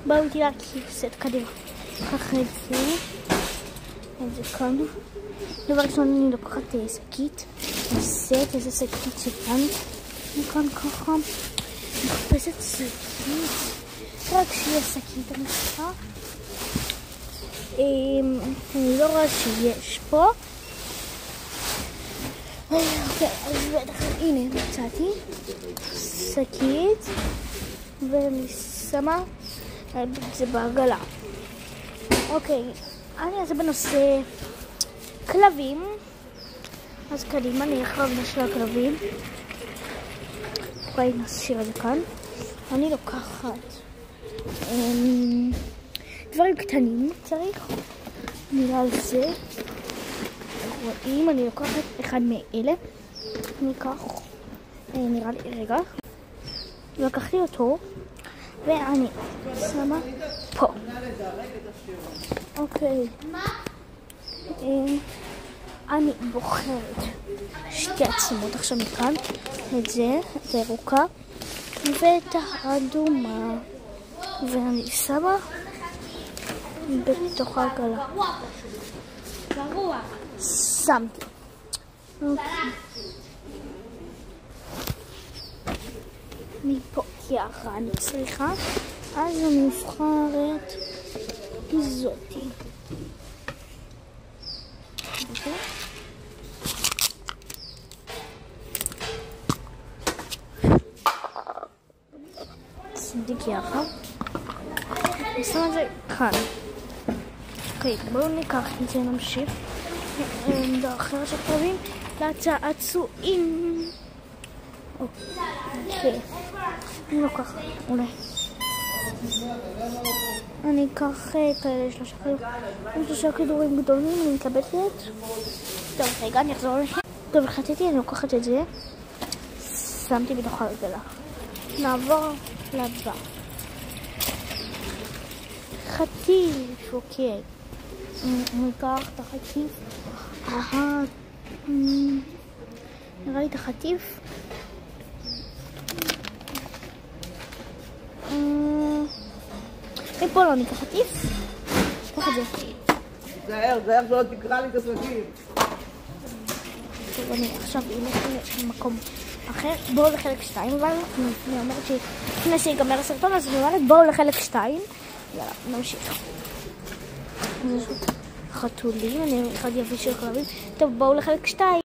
בואו איתי לכיסת קדימה. ככה את זה כאן. דבר ראשון אני לוקחת שקית. נסית איזה שקית שכאן. מכאן ככה. מחפשת שקית. רק שיהיה שקית אני צריכה. אני לא רואה שיש פה. אוקיי, אז בטח, הנה, מצאתי שקית ואני שמה את זה בעגלה. אוקיי, אני אעשה בנושא כלבים. אז קדימה, אני אחרב נשאר הכלבים. אוקיי, נשאיר את זה כאן. אני לוקחת דברים קטנים צריך. נראה על זה. רואים, אני לוקחת אחד מאלה. אני אקח, נראה לי, רגע. לקחתי אותו, ואני שמה פה. אוקיי. אני בוחרת שתי עצמות עכשיו מכאן. את זה, את הירוקה, ואת האדומה. ואני שמה בתוך העגלה. שמתי. מפה ככה אני צריכה, אז אני אבחרת זאתי. שמתי ככה. אני שם את זה כאן. אוקיי, בואו ניקח את זה, נמשיך. עמדה אחרת של כלבים לצעצועים. אוקיי. אני לוקח, אולי. אני אקח כאלה שלושה כדורים גדולים, אני מקבלת. טוב, רגע, אני אחזור לכם. טוב, החלטתי, אני לוקחת את זה. שמתי בתוך העגלה. נעבור לבא. חטיף, אוקיי. אני אקח את החטיף. נראה לי את החטיף. מפה לא ניקח חטיף. קח את זה. זהר, שלא תקרא לי את הסרטים. טוב, אני עכשיו אלך למקום אחר. בואו לחלק 2, אבל אני אומרת שלפני שיגמר הסרטון, אז אני אומרת בואו לחלק 2. יאללה, נמשיך. זה פשוט חתולים, אני אחד יפה של כלבים. טוב, בואו לחלק 2.